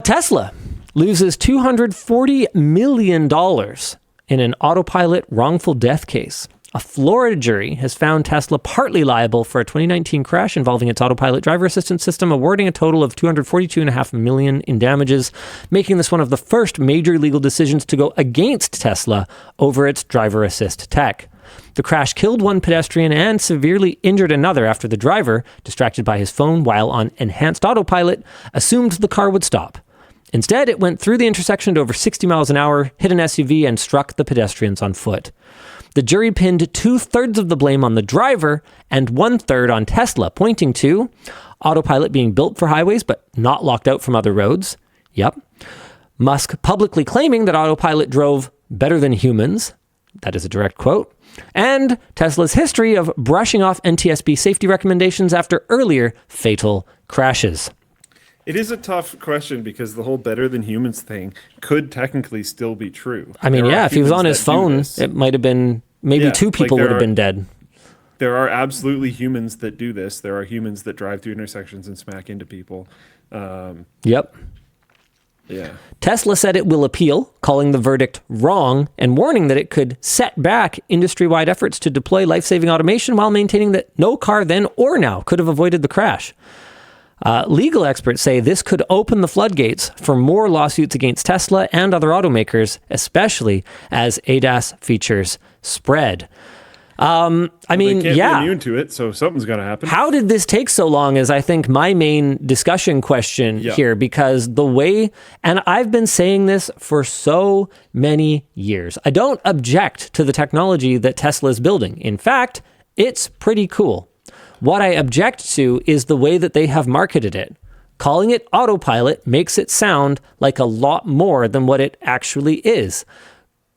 Tesla loses $240 million in an Autopilot wrongful death case. A Florida jury has found Tesla partly liable for a 2019 crash involving its Autopilot driver assistance system, awarding a total of $242.5 million in damages, making this one of the first major legal decisions to go against Tesla over its driver assist tech. The crash killed one pedestrian and severely injured another after the driver, distracted by his phone while on enhanced autopilot, assumed the car would stop. Instead, it went through the intersection at over 60 miles an hour, hit an SUV, and struck the pedestrians on foot. The jury pinned 2/3 of the blame on the driver and 1/3 on Tesla, pointing to Autopilot being built for highways but not locked out from other roads. Yep. Musk publicly claiming that Autopilot drove better than humans. That is a direct quote. And Tesla's history of brushing off NTSB safety recommendations after earlier fatal crashes. It is a tough question because the whole better than humans thing could technically still be true. I mean, yeah, if he was on his phone, it might have been, maybe two people would have been dead. There are absolutely humans that do this. There are humans that drive through intersections and smack into people. Yep. Yeah. Tesla said it will appeal, calling the verdict wrong and warning that it could set back industry-wide efforts to deploy life-saving automation while maintaining that no car then or now could have avoided the crash. Legal experts say this could open the floodgates for more lawsuits against Tesla and other automakers, especially as ADAS features spread. I mean, they can't yeah. be immune to it, so something's got to happen. How did this take so long is, I think, my main discussion question here, because the way, and I've been saying this for so many years, I don't object to the technology that Tesla is building. In fact, it's pretty cool. What I object to is the way that they have marketed it. Calling it Autopilot makes it sound like a lot more than what it actually is.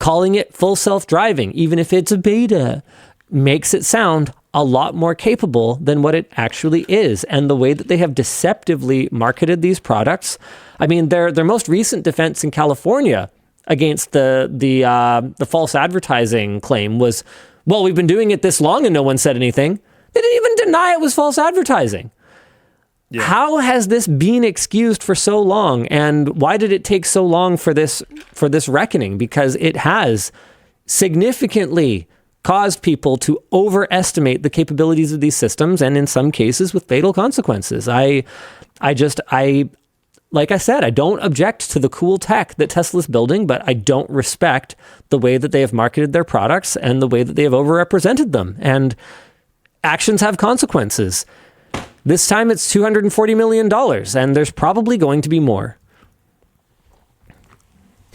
Calling it full self-driving, even if it's a beta, makes it sound a lot more capable than what it actually is. And the way that they have deceptively marketed these products, I mean, their most recent defense in California against the false advertising claim was, well, we've been doing it this long and no one said anything. They didn't even deny it was false advertising. Yeah. How has this been excused for so long? And why did it take so long for this reckoning? Because it has significantly caused people to overestimate the capabilities of these systems, and in some cases with fatal consequences. Like I said, I don't object to the cool tech that Tesla's building, but I don't respect the way that they have marketed their products and the way that they have overrepresented them. And actions have consequences. This time it's $240 million, and there's probably going to be more.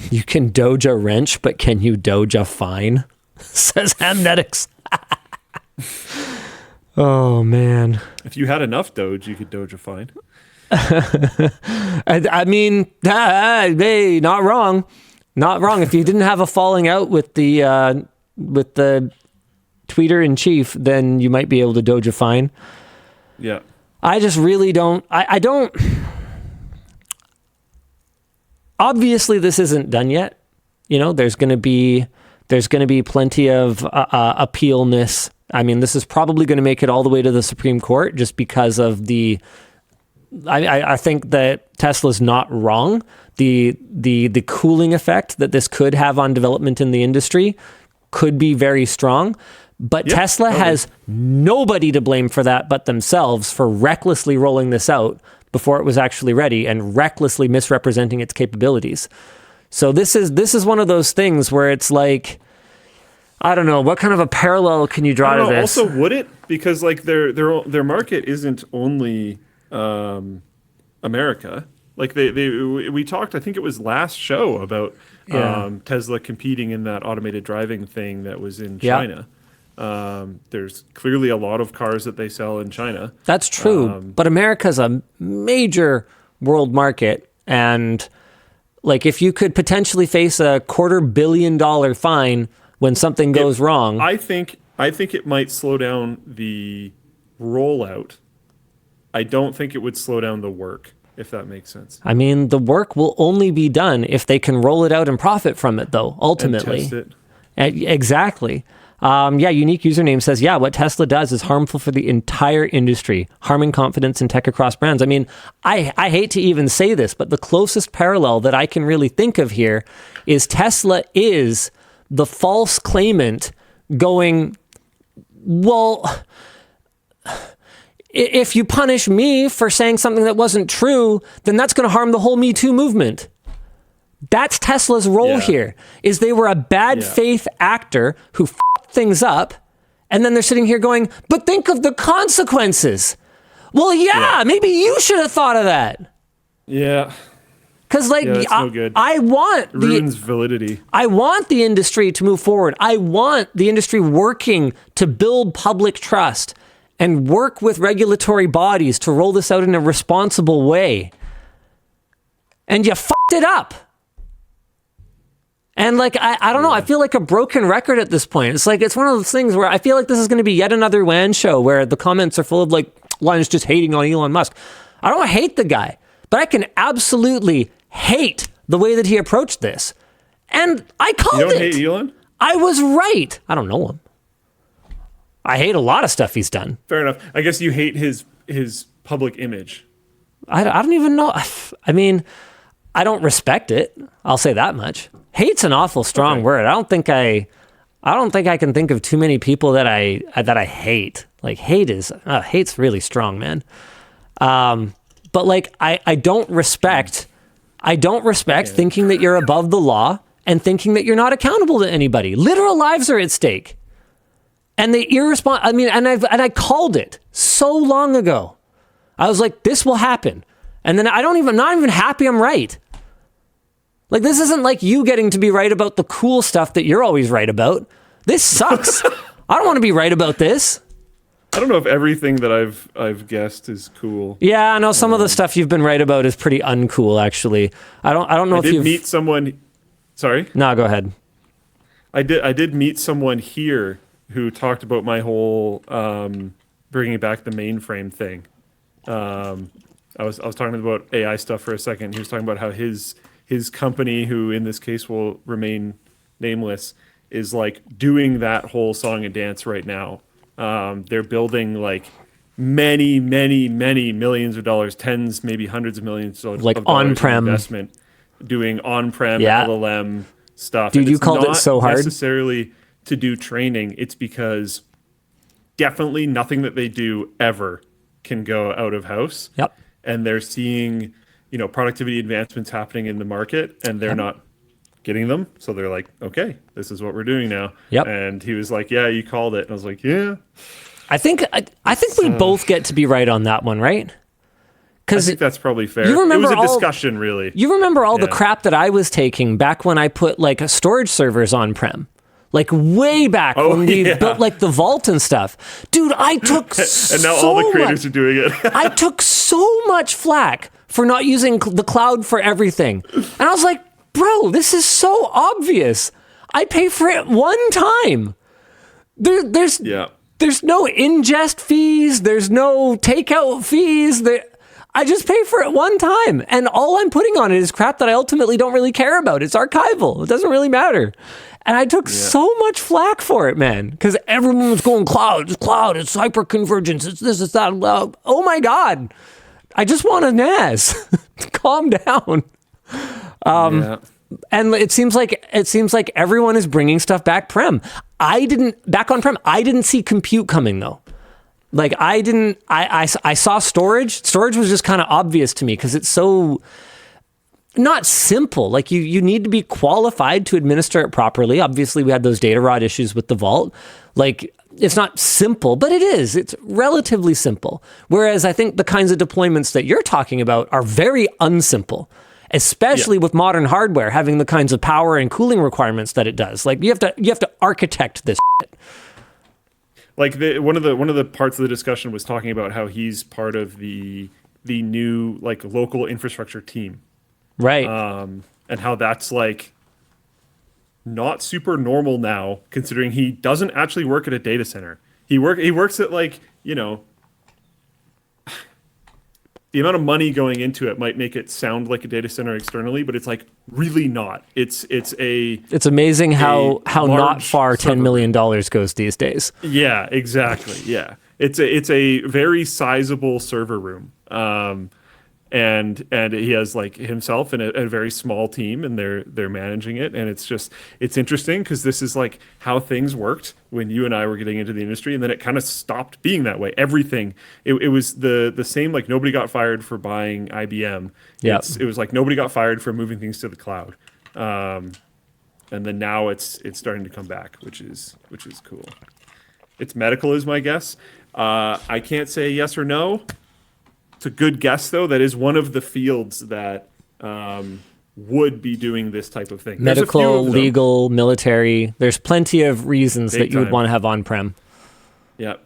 You can doge a wrench, but can you doge a fine? Says Hamnetics. Oh, man. If you had enough doge, you could doge a fine. I mean, hey, not wrong. Not wrong. If you didn't have a falling out with the tweeter in chief, then you might be able to doge a fine. Yeah. I just really don't. I don't. Obviously, this isn't done yet. You know, there's going to be plenty of appealness. I mean, this is probably going to make it all the way to the Supreme Court just because of the. I think that Tesla's not wrong. The cooling effect that this could have on development in the industry could be very strong. But Tesla has nobody to blame for that but themselves for recklessly rolling this out before it was actually ready and recklessly misrepresenting its capabilities. So this is one of those things where it's like, I don't know, what kind of a parallel can you draw to this? Also, would it? Because like their market isn't only America. Like we talked, I think it was last show about Tesla competing in that automated driving thing that was in China. There's clearly a lot of cars that they sell in China. That's true, but America's a major world market, and like if you could potentially face a $250 million fine when something goes wrong, I think it might slow down the rollout. I don't think it would slow down the work, if that makes sense. I mean, the work will only be done if they can roll it out and profit from it, though. Ultimately, and test it. Exactly. Unique username says, what Tesla does is harmful for the entire industry, harming confidence in tech across brands. I mean, I hate to even say this, but the closest parallel that I can really think of here is Tesla is the false claimant going, well, if you punish me for saying something that wasn't true, then that's going to harm the whole Me Too movement. That's Tesla's role here, is they were a bad faith actor who f***ed things up, and then they're sitting here going, but think of the consequences. Well, maybe you should have thought of that. Yeah. Because no good. I want ruins validity. I want the industry to move forward. I want the industry working to build public trust and work with regulatory bodies to roll this out in a responsible way. And you f***ed it up. And I don't know, I feel like a broken record at this point. It's it's one of those things where I feel like this is going to be yet another WAN show where the comments are full of Linus just hating on Elon Musk. I don't hate the guy, but I can absolutely hate the way that he approached this. And I called it. You don't hate Elon? I was right. I don't know him. I hate a lot of stuff he's done. Fair enough. I guess you hate his public image. I don't even know. I mean, I don't respect it. I'll say that much. Hate's an awful strong word. I don't think I can think of too many people that I hate. Hate's really strong, man. But I don't respect thinking that you're above the law and thinking that you're not accountable to anybody. Literal lives are at stake. And I called it so long ago. I was like, this will happen. And then I'm not even happy I'm right. This isn't like you getting to be right about the cool stuff that you're always right about. This sucks. I don't want to be right about this. I don't know if everything that I've guessed is cool. Yeah, I know some of the stuff you've been right about is pretty uncool, actually. I don't know if you've meet someone. Sorry? No, go ahead. I did meet someone here who talked about my whole bringing back the mainframe thing. I was talking about AI stuff for a second. He was talking about how his company, who in this case will remain nameless, is doing that whole song and dance right now. They're building many, many, many millions of dollars, tens, maybe hundreds of millions of dollars on-prem investment, doing on-prem LLM stuff. Dude, you called it so hard. Necessarily to do training. It's because definitely nothing that they do ever can go out of house. Yep. And they're seeing, productivity advancements happening in the market, and they're not getting them. So they're like, okay, this is what we're doing now. Yep. And he was like, yeah, you called it. And I was like, yeah. I think we both get to be right on that one, right? I think that's probably fair. It was a discussion, really. You remember all the crap that I was taking back when I put storage servers on-prem? Way back when we built the vault and stuff. Dude, I took and now all the creators are doing it. I took so much flack for not using the cloud for everything. And I was like, bro, this is so obvious. I pay for it one time. There's no ingest fees. There's no takeout fees. I just pay for it one time. And all I'm putting on it is crap that I ultimately don't really care about. It's archival. It doesn't really matter. And I took so much flack for it, man, because everyone was going cloud, it's hyperconvergence, it's this, it's that. Oh my God. I just want a NAS. Calm down. And it seems like everyone is bringing stuff back back on prem. I didn't see compute coming though. I saw storage. Storage was just kind of obvious to me because it's so not simple. You need to be qualified to administer it properly. Obviously, we had those data rot issues with the vault. It's not simple, but it is. It's relatively simple. Whereas I think the kinds of deployments that you're talking about are very unsimple, especially with modern hardware having the kinds of power and cooling requirements that it does. You have to architect this shit. One of the parts of the discussion was talking about how he's part of the new local infrastructure team. Right. And how that's not super normal now, considering he doesn't actually work at a data center. He works at the amount of money going into it might make it sound like a data center externally, but it's like really not. It's amazing how not far $10 million goes these days. Yeah, exactly. Yeah. It's a very sizable server room. And he has like himself and a very small team, and they're managing it. And it's interesting because this is like how things worked when you and I were getting into the industry, and then it kind of stopped being that way. Everything it was the same. Like nobody got fired for buying IBM. Yeah, it was like nobody got fired for moving things to the cloud. And then now it's starting to come back, which is cool. It's medical is my guess. I can't say yes or no. It's a good guess, though. That is one of the fields that would be doing this type of thing. Medical, legal, military. There's plenty of reasons that you would want to have on-prem. Yeah.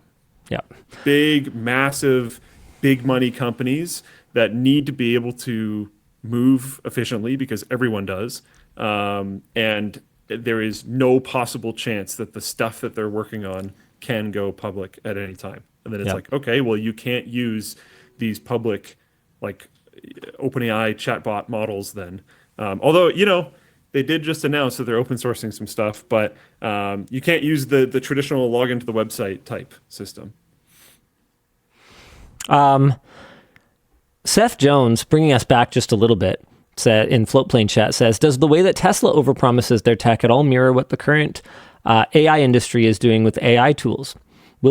Yeah. Big, massive, big money companies that need to be able to move efficiently because everyone does. And there is no possible chance that the stuff that they're working on can go public at any time. And then it's like, okay, well, you can't use these public, like OpenAI chatbot models then. Although, they did just announce that they're open sourcing some stuff, but you can't use the traditional login to the website type system. Seth Jones, bringing us back just a little bit, in Floatplane chat says, does the way that Tesla overpromises their tech at all mirror what the current AI industry is doing with AI tools? We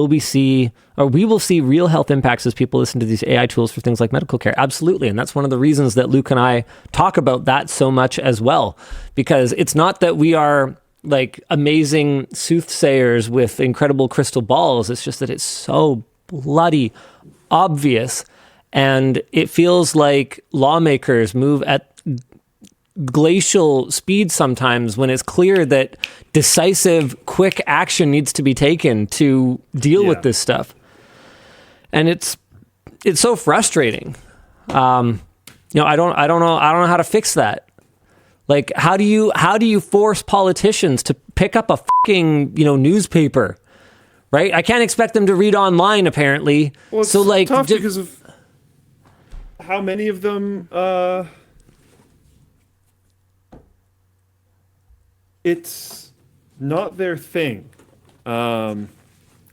will see real health impacts as people listen to these AI tools for things like medical care. Absolutely. And that's one of the reasons that Luke and I talk about that so much as well, because it's not that we are like amazing soothsayers with incredible crystal balls. It's just that it's so bloody obvious. And it feels like lawmakers move at glacial speed sometimes when it's clear that decisive, quick action needs to be taken to deal with this stuff. And it's so frustrating. I don't know how to fix that. Like, how do you force politicians to pick up a fucking, newspaper, right? I can't expect them to read online, apparently. Well, it's tough because of how many of them, it's not their thing. How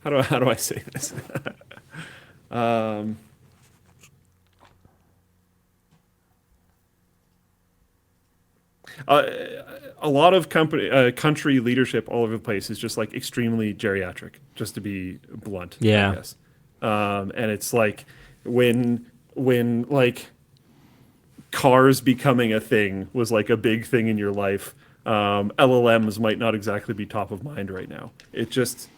do I say this? A lot of country leadership all over the place is just like extremely geriatric, just to be blunt. Yeah. I guess. And it's like when like cars becoming a thing was like a big thing in your life. LLMs might not exactly be top of mind right now. It just...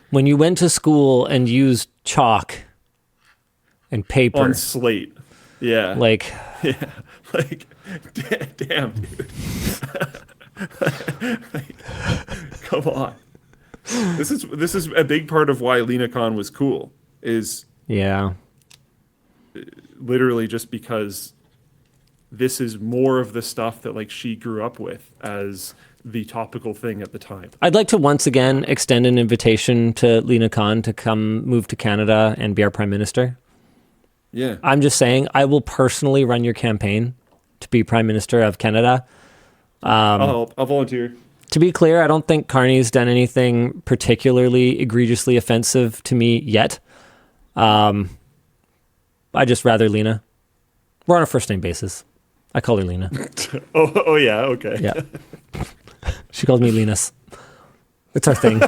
When you went to school and used chalk and paper. On slate. Yeah. Like... Yeah. Like, damn, dude. Like, come on. This is a big part of why LenaCon was cool. Is... Yeah. Literally just because... this is more of the stuff that like she grew up with as the topical thing at the time. I'd like to once again extend an invitation to LenaCon to come move to Canada and be our prime minister. Yeah. I'm just saying, I will personally run your campaign to be prime minister of Canada. I'll help. I'll volunteer. To be clear, I don't think Carney's done anything particularly egregiously offensive to me yet. I just rather Lena. We're on a first name basis. I call her Lena. Oh yeah, okay. Yeah. She calls me Linus. It's our thing.